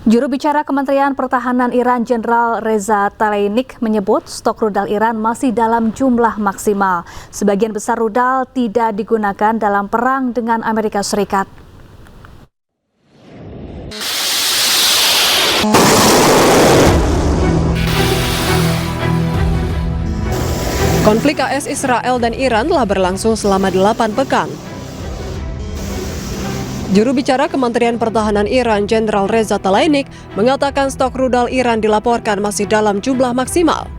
Juru bicara Kementerian Pertahanan Iran Jenderal Reza Tlaib menyebut stok rudal Iran masih dalam jumlah maksimal. Sebagian besar rudal tidak digunakan dalam perang dengan Amerika Serikat. Konflik AS Israel dan Iran telah berlangsung selama 8 pekan. Juru bicara Kementerian Pertahanan Iran Jenderal Reza Tlaib mengatakan stok rudal Iran dilaporkan masih dalam jumlah maksimal.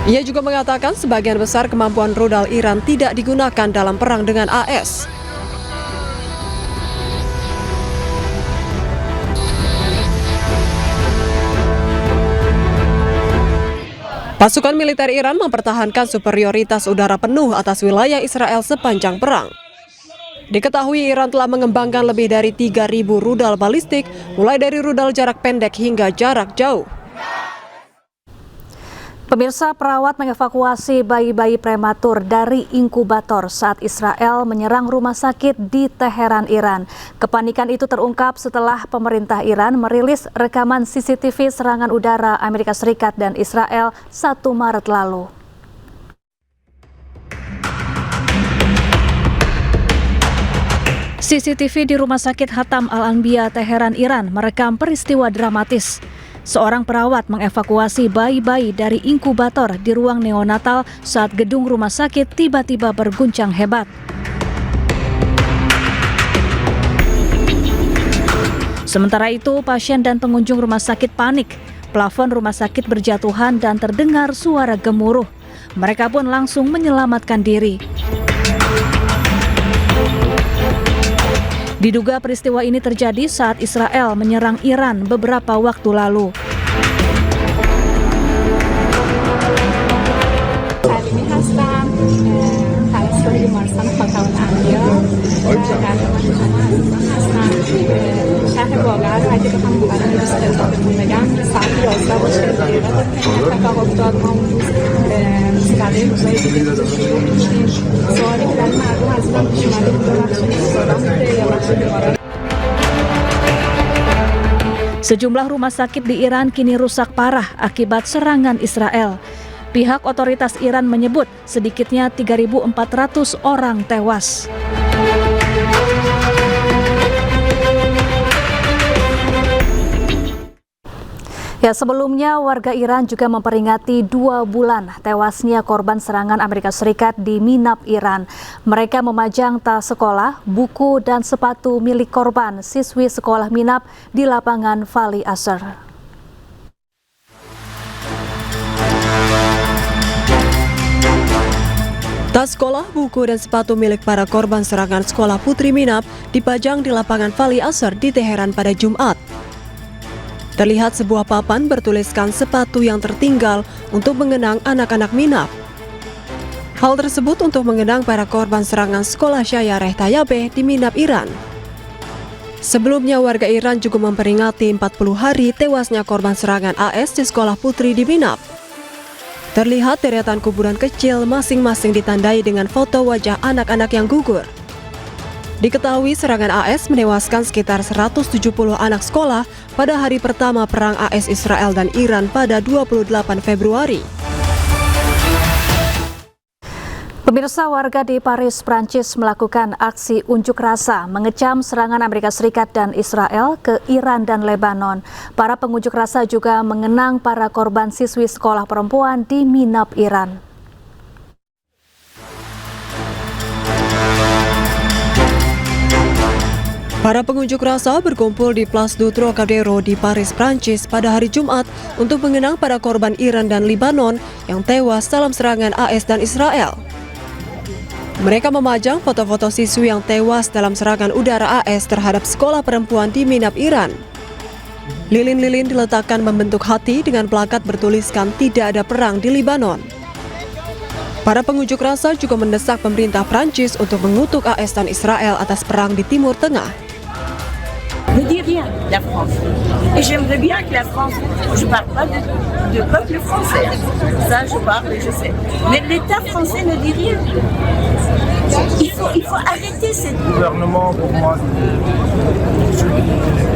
Ia juga mengatakan sebagian besar kemampuan rudal Iran tidak digunakan dalam perang dengan AS. Pasukan militer Iran mempertahankan superioritas udara penuh atas wilayah Israel sepanjang perang. Diketahui Iran telah mengembangkan lebih dari 3.000 rudal balistik, mulai dari rudal jarak pendek hingga jarak jauh. Pemirsa, perawat mengevakuasi bayi-bayi prematur dari inkubator saat Israel menyerang rumah sakit di Teheran, Iran. Kepanikan itu terungkap setelah pemerintah Iran merilis rekaman CCTV serangan udara Amerika Serikat dan Israel 1 Maret lalu. CCTV di Rumah Sakit Hatam Al-Anbiya Teheran, Iran merekam peristiwa dramatis. Seorang perawat mengevakuasi bayi-bayi dari inkubator di ruang neonatal saat gedung rumah sakit tiba-tiba berguncang hebat. Sementara itu, pasien dan pengunjung rumah sakit panik. Plafon rumah sakit berjatuhan dan terdengar suara gemuruh. Mereka pun langsung menyelamatkan diri. Diduga peristiwa ini terjadi saat Israel menyerang Iran beberapa waktu lalu. Sejumlah rumah sakit di Iran kini rusak parah akibat serangan Israel. Pihak otoritas Iran menyebut sedikitnya 3.400 orang tewas. Ya, sebelumnya warga Iran juga memperingati 2 bulan tewasnya korban serangan Amerika Serikat di Minab, Iran. Mereka memajang tas sekolah, buku, dan sepatu milik korban siswi sekolah Minab di lapangan Vali Asr. Tas sekolah, buku, dan sepatu milik para korban serangan sekolah Putri Minab dipajang di lapangan Vali Asr di Teheran pada Jumat. Terlihat sebuah papan bertuliskan sepatu yang tertinggal untuk mengenang anak-anak Minab. Hal tersebut untuk mengenang para korban serangan sekolah Syayareh Tayyabeh di Minab, Iran. Sebelumnya warga Iran juga memperingati 40 hari tewasnya korban serangan AS di sekolah putri di Minab. Terlihat deretan kuburan kecil masing-masing ditandai dengan foto wajah anak-anak yang gugur. Diketahui serangan AS menewaskan sekitar 170 anak sekolah pada hari pertama perang AS Israel dan Iran pada 28 Februari. Pemirsa, warga di Paris, Prancis melakukan aksi unjuk rasa mengecam serangan Amerika Serikat dan Israel ke Iran dan Lebanon. Para pengunjuk rasa juga mengenang para korban siswi sekolah perempuan di Minab, Iran. Para pengunjuk rasa berkumpul di Place du Trocadéro di Paris, Prancis pada hari Jumat untuk mengenang para korban Iran dan Lebanon yang tewas dalam serangan AS dan Israel. Mereka memajang foto-foto siswi yang tewas dalam serangan udara AS terhadap sekolah perempuan di Minab, Iran. Lilin-lilin diletakkan membentuk hati dengan plakat bertuliskan "Tidak ada perang di Lebanon". Para pengunjuk rasa juga mendesak pemerintah Prancis untuk mengutuk AS dan Israel atas perang di Timur Tengah. Ne dit rien, la France. Et j'aimerais bien que la France, je parle pas de peuple français, ça je parle et je sais, mais l'État français ne dit rien. Il faut faut arrêter cette... Le gouvernement, pour moi,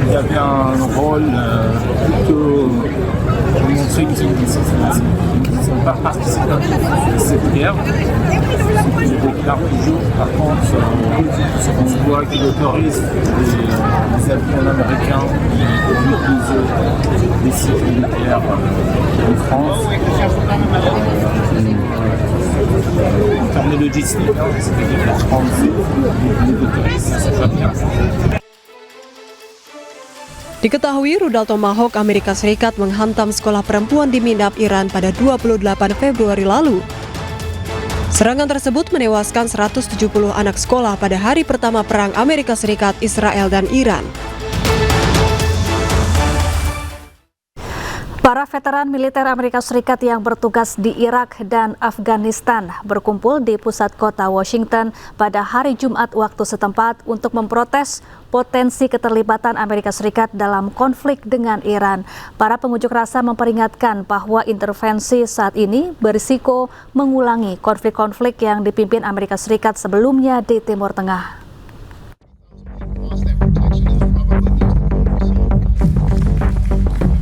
il y avait un rôle plutôt de montrer qu'ils ne sont pas participatifs à cette guerre. Ils déclarent toujours, par contre, on voit qu'ils autorisent les avions américains d'utiliser des sites militaires en France. En termes de logistique, c'est-à-dire la France, les autorise, c'est pas bien. Diketahui rudal Tomahawk Amerika Serikat menghantam sekolah perempuan di Minab, Iran pada 28 Februari lalu. Serangan tersebut menewaskan 170 anak sekolah pada hari pertama perang Amerika Serikat, Israel, dan Iran. Para veteran militer Amerika Serikat yang bertugas di Irak dan Afghanistan berkumpul di pusat kota Washington pada hari Jumat waktu setempat untuk memprotes potensi keterlibatan Amerika Serikat dalam konflik dengan Iran. Para pengunjuk rasa memperingatkan bahwa intervensi saat ini berisiko mengulangi konflik-konflik yang dipimpin Amerika Serikat sebelumnya di Timur Tengah.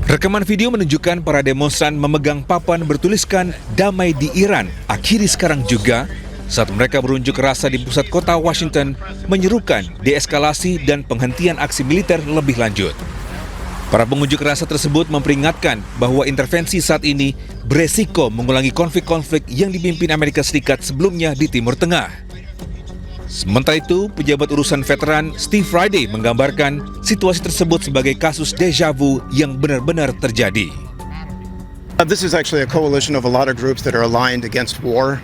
Rekaman video menunjukkan para demonstran memegang papan bertuliskan "Damai di Iran, akhiri sekarang juga" saat mereka berunjuk rasa di pusat kota Washington menyerukan deeskalasi dan penghentian aksi militer lebih lanjut. Para pengunjuk rasa tersebut memperingatkan bahwa intervensi saat ini beresiko mengulangi konflik-konflik yang dipimpin Amerika Serikat sebelumnya di Timur Tengah. Sementara itu, pejabat urusan veteran Steve Friday menggambarkan situasi tersebut sebagai kasus deja vu yang benar-benar terjadi. This is actually a coalition of a lot of groups that are aligned against war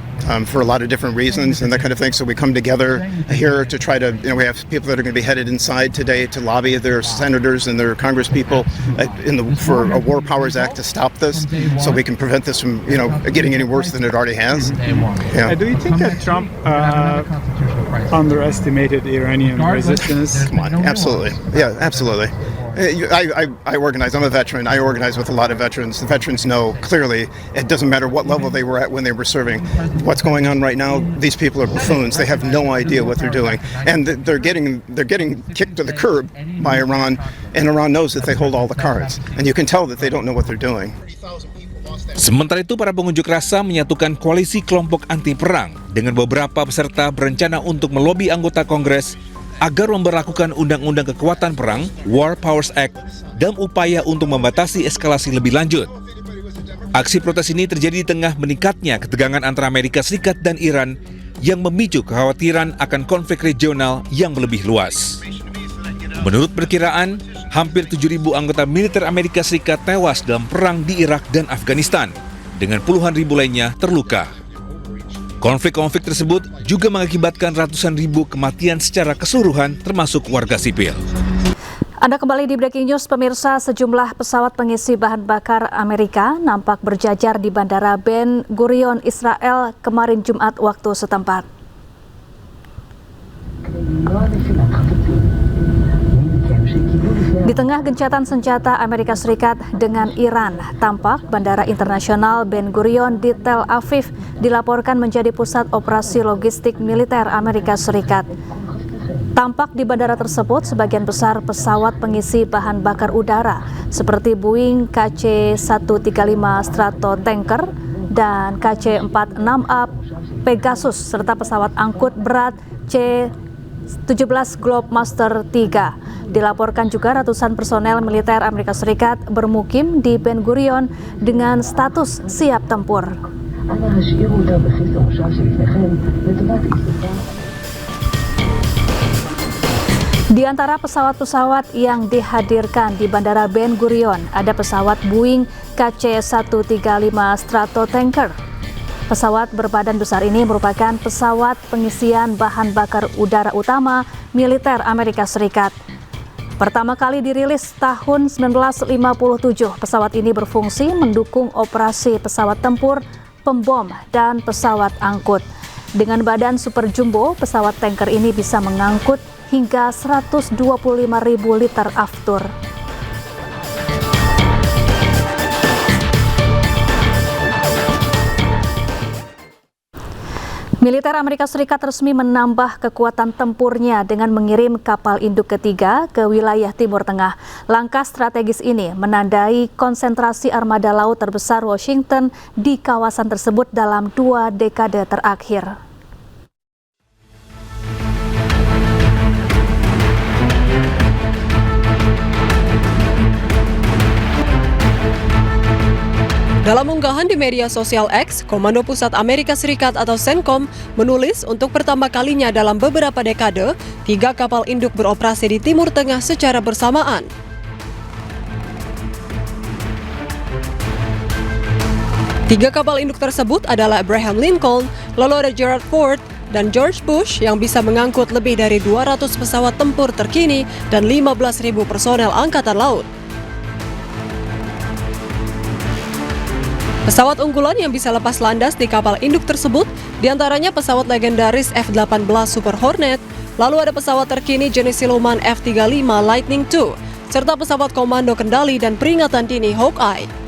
for a lot of different reasons and that kind of thing. So we come together here to try to, we have people that are going to be headed inside today to lobby their senators and their congresspeople for a War Powers Act to stop this, so we can prevent this from, getting any worse than it already has. Yeah. Do you think that Trump underestimated Iranian resistance? Come on, absolutely. Yeah, absolutely. I organize. I'm a veteran. I organize with a lot of veterans. The veterans know clearly it doesn't matter what level they were at when they were serving. What's going on right now? These people are buffoons. They have no idea what they're doing, and they're getting kicked to the curb by Iran. And Iran knows that they hold all the cards, and you can tell that they don't know what they're doing. Sementara itu, para pengunjuk rasa menyatukan koalisi kelompok anti perang dengan beberapa peserta berencana untuk melobi anggota Kongres agar memberlakukan Undang-Undang Kekuatan Perang War Powers Act dan upaya untuk membatasi eskalasi lebih lanjut. Aksi protes ini terjadi di tengah meningkatnya ketegangan antara Amerika Serikat dan Iran yang memicu kekhawatiran akan konflik regional yang lebih luas. Menurut perkiraan, hampir 7.000 anggota militer Amerika Serikat tewas dalam perang di Irak dan Afghanistan, dengan puluhan ribu lainnya terluka. Konflik-konflik tersebut juga mengakibatkan ratusan ribu kematian secara keseluruhan, termasuk warga sipil. Anda kembali di Breaking News, pemirsa. Sejumlah pesawat pengisi bahan bakar Amerika nampak berjajar di Bandara Ben Gurion, Israel kemarin Jumat waktu setempat. Di tengah gencatan senjata Amerika Serikat dengan Iran, tampak Bandara Internasional Ben Gurion di Tel Aviv dilaporkan menjadi pusat operasi logistik militer Amerika Serikat. Tampak di bandara tersebut sebagian besar pesawat pengisi bahan bakar udara seperti Boeing KC-135 Stratotanker dan KC-46A Pegasus serta pesawat angkut berat C-17 Globemaster III. Dilaporkan juga ratusan personel militer Amerika Serikat bermukim di Ben Gurion dengan status siap tempur. Di antara pesawat-pesawat yang dihadirkan di Bandara Ben Gurion ada pesawat Boeing KC-135 Stratotanker. Pesawat berbadan besar ini merupakan pesawat pengisian bahan bakar udara utama militer Amerika Serikat. Pertama kali dirilis tahun 1957, pesawat ini berfungsi mendukung operasi pesawat tempur, pembom, dan pesawat angkut. Dengan badan super jumbo, pesawat tanker ini bisa mengangkut hingga 125.000 liter aftur. Militer Amerika Serikat resmi menambah kekuatan tempurnya dengan mengirim kapal induk ketiga ke wilayah Timur Tengah. Langkah strategis ini menandai konsentrasi armada laut terbesar Washington di kawasan tersebut dalam 2 dekade terakhir. Dalam unggahan di media sosial X, Komando Pusat Amerika Serikat atau CENTCOM menulis untuk pertama kalinya dalam beberapa dekade, 3 kapal induk beroperasi di Timur Tengah secara bersamaan. Tiga kapal induk tersebut adalah Abraham Lincoln, lalu ada Gerald Ford, dan George Bush yang bisa mengangkut lebih dari 200 pesawat tempur terkini dan 15.000 personel Angkatan Laut. Pesawat unggulan yang bisa lepas landas di kapal induk tersebut diantaranya pesawat legendaris F-18 Super Hornet, lalu ada pesawat terkini jenis siluman F-35 Lightning II, serta pesawat komando kendali dan peringatan dini Hawkeye.